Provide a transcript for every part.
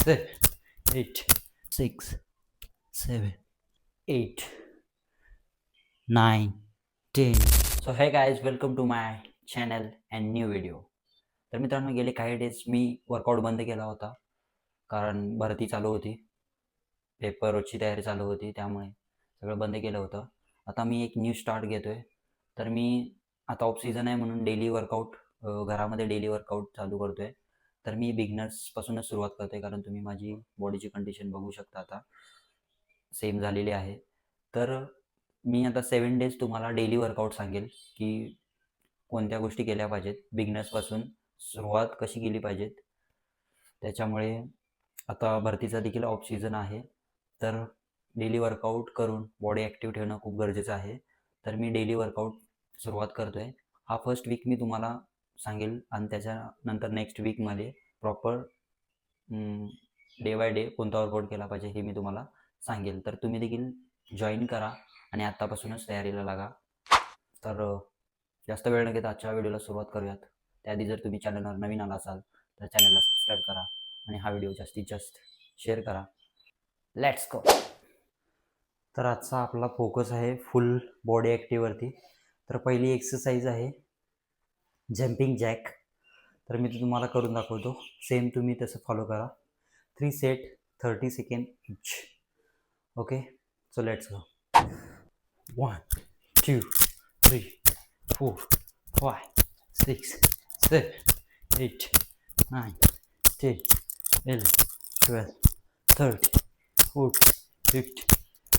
7, 8, 6, 7, 8, 9, 10. So hey guys, welcome to my channel and new video. तर मित्रांनो, गेले काही डेज मी वर्कआउट बंद केला होता, कारण भरती चालू होती, पेपरची तयारी चालू होती, त्यामुळे सगळं बंद केलं होतं. आता मी एक न्यू स्टार्ट घेतो आहे. तर मी आता ऑफ सीझन आहे म्हणून डेली वर्कआउट, घरामध्ये डेली वर्कआउट चालू करतो आहे. तर मी बिगनर्सपासूनच सुरुवात करतो आहे, कारण तुम्ही माझी बॉडीची कंडिशन बघू शकता आता सेम झालेली आहे. तर मी आता 7 डेज तुम्हाला डेली वर्कआउट सांगेल की कोणत्या गोष्टी केल्या पाहिजेत, बिगनर्सपासून सुरुवात कशी केली पाहिजेत. त्याच्यामुळे आता भरतीचा देखील ऑफ सीझन आहे, तर डेली वर्कआउट करून बॉडी ॲक्टिव्ह ठेवणं खूप गरजेचं आहे. तर मी डेली वर्कआउट सुरुवात करतो आहे. हा फर्स्ट वीक मी तुम्हाला सांगेल आणि त्याच्यानंतर नेक्स्ट वीकमध्ये प्रॉपर डे बाय डे कोणता वर्कआउट केला पाहिजे हे मी तुम्हाला सांगेल. तर तुम्ही देखील जॉईन करा आणि आत्तापासूनच तयारीला लागा. तर जास्त वेळ न घेता आजच्या व्हिडिओला सुरुवात करूयात. त्याआधी जर तुम्ही चॅनलवर नवीन आला असाल तर चॅनलला सबस्क्राईब करा आणि हा व्हिडिओ जास्तीत जास्त शेअर करा. Let's go. तर आजचा आपला फोकस आहे फुल बॉडी ॲक्टिव्हवरती. तर पहिली एक्सरसाइज आहे जम्पिंग जॅक. तर मी तुम्हाला करून दाखवतो, सेम तुम्ही तसं फॉलो करा. 3 set 30 second each. Okay, so let's go. 1, 2, 3, 4, 5, 6, 7, 8, 9, 10, 11, 12, 13, 14, 15,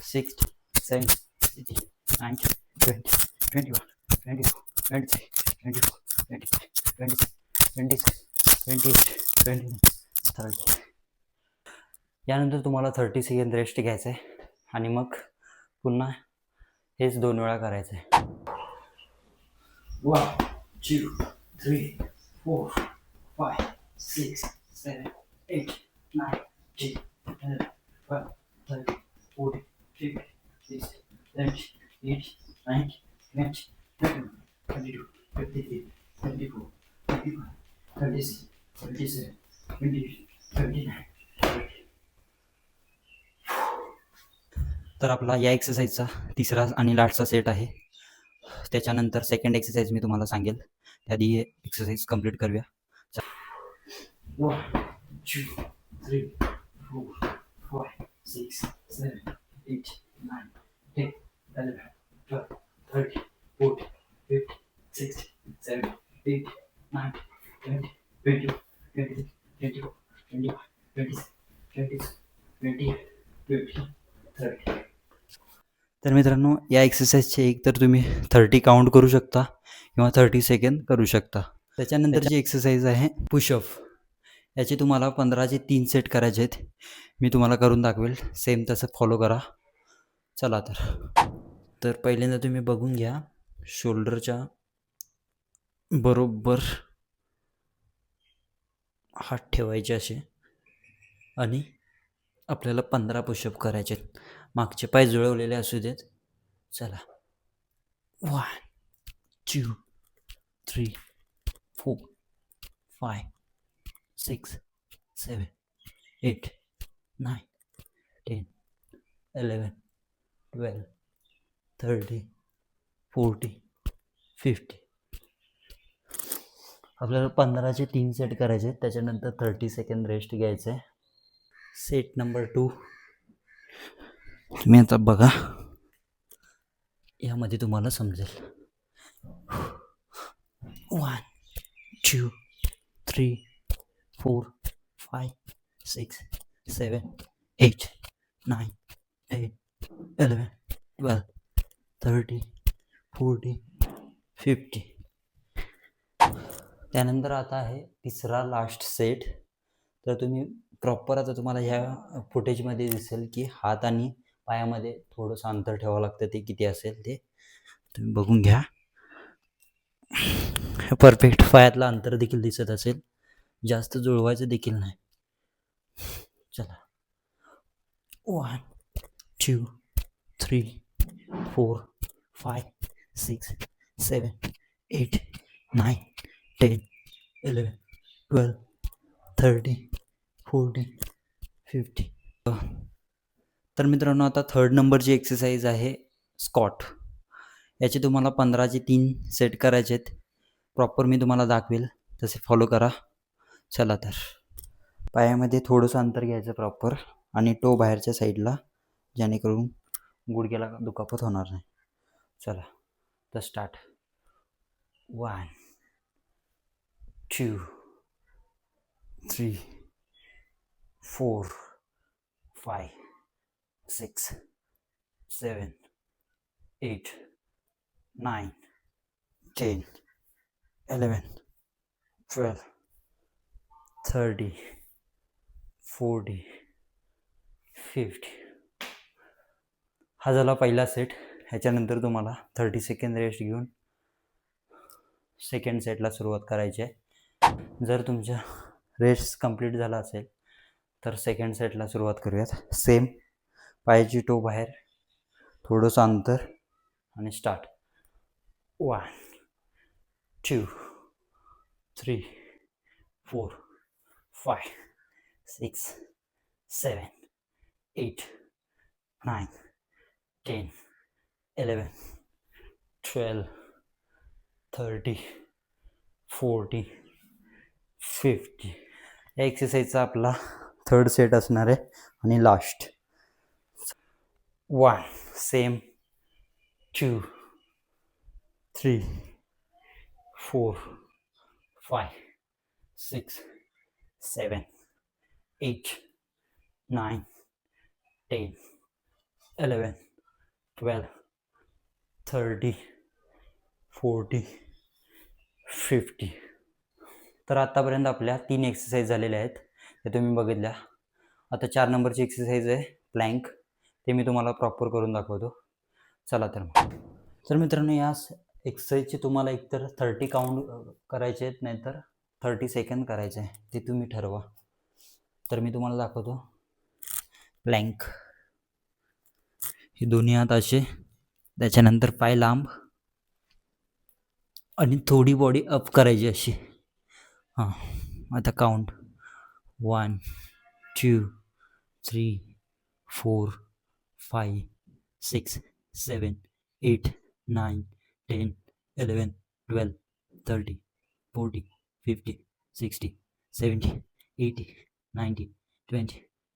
16, 17, 18, 19, 20, 21, 22, 23, 24, 25, 26, 27, 28, 29, 30. यानंतर तुम्हाला 30 सेकंद रेस्ट घ्यायचं आहे आणि मग पुन्हा हेच 2 वेळा करायचं आहे. 1, 2, 3, 4, 5, 6, 7, 8, 9, 10, 11, 12, 13, 14, 15, 16, 17, 18, 19, 20, 21, 22, 23, 24, 25, 26, 27, 28, 29, 30. तर आपला या एक्सरसाइजचा तिसरा आणि लास्टचा सेट आहे. त्याच्यानंतर सेकंड एक्सरसाइज मी तुम्हाला सांगेल, त्याआधी हे एक्सरसाइज कंप्लीट करूया. 1, 2, 3, 4, 5, 6, 7, 8, 9, 10, 11, 12, 13, 14, 15, 16, 17, 18, 19, 20, 21, 23, 24, 25, 26, 27, 28, 29, 30. तर मित्रांनो, या एक्सरसाइजचे एक तर तुम्ही 30 काउंट करू शकता किंवा 30 सेकंड करू शकता. त्याच्यानंतरची एक्सरसाइज आहे पुशअप. याचे तुम्हाला 15चे 3 सेट करायचे आहेत. मी तुम्हाला करून दाखवेल, सेम तसं फॉलो करा. चला तर पहिल्यांदा तुम्ही बघून घ्या, शोल्डरच्या बरोबर हात ठेवायचे असे आणि आपल्याला 15 पुशअप करायचे आहेत. मागचे पाय जुळवलेले असू देत. चला, 1, 2, 3, 4, 5, 6, 7, 8, 9, 10, 11, 12, 13, 14, 50. आपल्याला 15चे 3 सेट करायचे आहेत. त्याच्यानंतर 30 सेकंड रेस्ट घ्यायचं आहे. सेट नंबर 2 तुम्ही आता बघा, यामध्ये तुम्हाला समजेल. 1, 2, 3, 4, 5, 6, 7, 8, 9, 10, 11, 12, 13, 14, 50. त्यानंतर आता आहे तिसरा लास्ट सेट. तर तुम्ही प्रॉपर आता तुम्हाला ह्या फुटेजमध्ये दिसेल की हात आणि पायामध्ये थोडंसं अंतर ठेवावं लागतं. ते किती असेल ते तुम्ही बघून घ्या. परफेक्ट पायातलं अंतर देखील दिसत असेल, जास्त जुळवायचं देखील नाही. चला, 1, 2, 3, 4, 5, 6, 7, 8, 9, 10, 11, 12, 13, 14, 50. तर मित्रांनो आता थर्ड नंबरची एक्सरसाइज आहे स्कॉट. याचे तुम्हाला 15चे 3 सेट करायचे आहेत. प्रॉपर मी तुम्हाला दाखवेल तसे फॉलो करा. चला तर पायामध्ये थोडंसं अंतर घ्यायचं प्रॉपर आणि टो बाहेरच्या साईडला, जेणेकरून गुडघ्याला दुखापत होणार नाही. चला तर स्टार्ट. 1 2 3 4 5 6 7 8 9 10 11 12 30 40 50. हा झाला पहिला सेट. ह्याच्यानंतर तुम्हाला 30 सेकंद रेस्ट घेऊन सेकंड सेटला सुरुवात करायची आहे. जर तुमच्या रेस्ट कंप्लीट झाला असेल तर सेकंड सेटला सुरुवात करूयात. सेम पायाची टो बाहेर, थोडंसं अंतर आणि स्टार्ट. 1 2 3 4 5 6 7 8 9 10 11 12 30 40 50. या एक्सरसाइजचा आपला थर्ड सेट असणार आहे आणि लास्ट. 1 सेम 2 3 4 5 6 7 8 9 10 11 12 30 40 50. तर आत्तापर्यंत आपल्या 3 एक्सरसाइज झालेल्या आहेत, ते तुम्ही बघितल्या. आता 4 नंबरची एक्सरसाइज आहे प्लँक. ते मी तुम्हाला प्रॉपर करून दाखवतो. चला तर मग. तर मित्रांनो या एक्सरसाइजचे तुम्हाला एकतर 30 काउंट करायचे आहेत, नाहीतर 30 सेकंद करायचे आहे, ते तुम्ही ठरवा. तर मी तुम्हाला दाखवतो. प्लँक. हे दोन्ही हात असे, त्याच्यानंतर पाय लांब आणि थोडी बॉडी अप करायची अशी. हां, आता काउंट. 1 2 3 4 5 6 7 8 9 10 11 12 30 40 50 60 70 80 90 20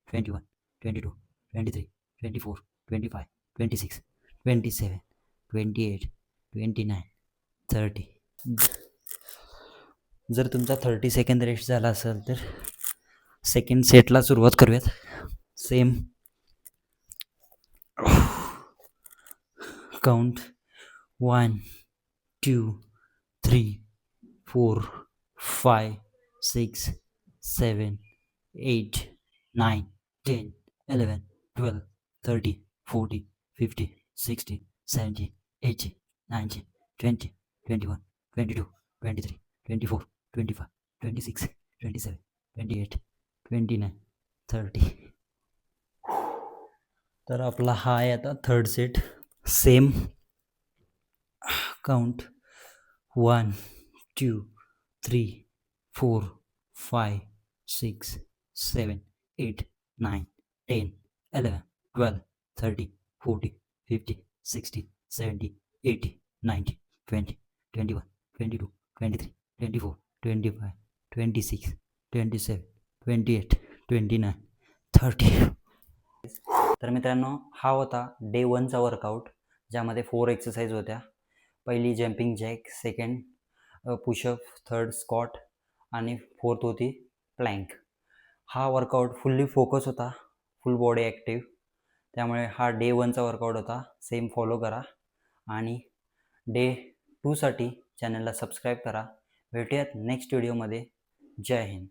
21 22 23 24 25 26 27 28 29 30. जर तुमचा 30 सेकंद रेस्ट झाला असेल तर सेकंड सेटला सुरुवात करूयात. Same count. 1 2 3 4 5 6 7 8 9 10 11 12 30 40 50 60 70 80 90 20 21 22 23 24 25 26 27 28 29 30. तर आपला हा आहे आता थर्ड सेट. Same count. 1 2 3 4 5 6 7 8 9 10 11 12 30 40 50 60 70 80 90 20 21 22 23 24 25 26 27 28 29 30. तर मित्रांनो हा होता डे 1चा वर्कआउट, ज्यामध्ये 4 एक्सरसाइज होत्या. पहिली jumping jack, second pushup, third squat आणि फोर्थ होती प्लँक. हा वर्कआउट फुल्ली फोकस होता, फुल बॉडी ॲक्टिव्ह. त्यामुळे हा डे 1चा वर्कआउट होता. सेम फॉलो करा आणि डे 2साठी चॅनलला सबस्क्राईब करा. भेटूयात नेक्स्ट व्हिडिओमध्ये. जय हिंद.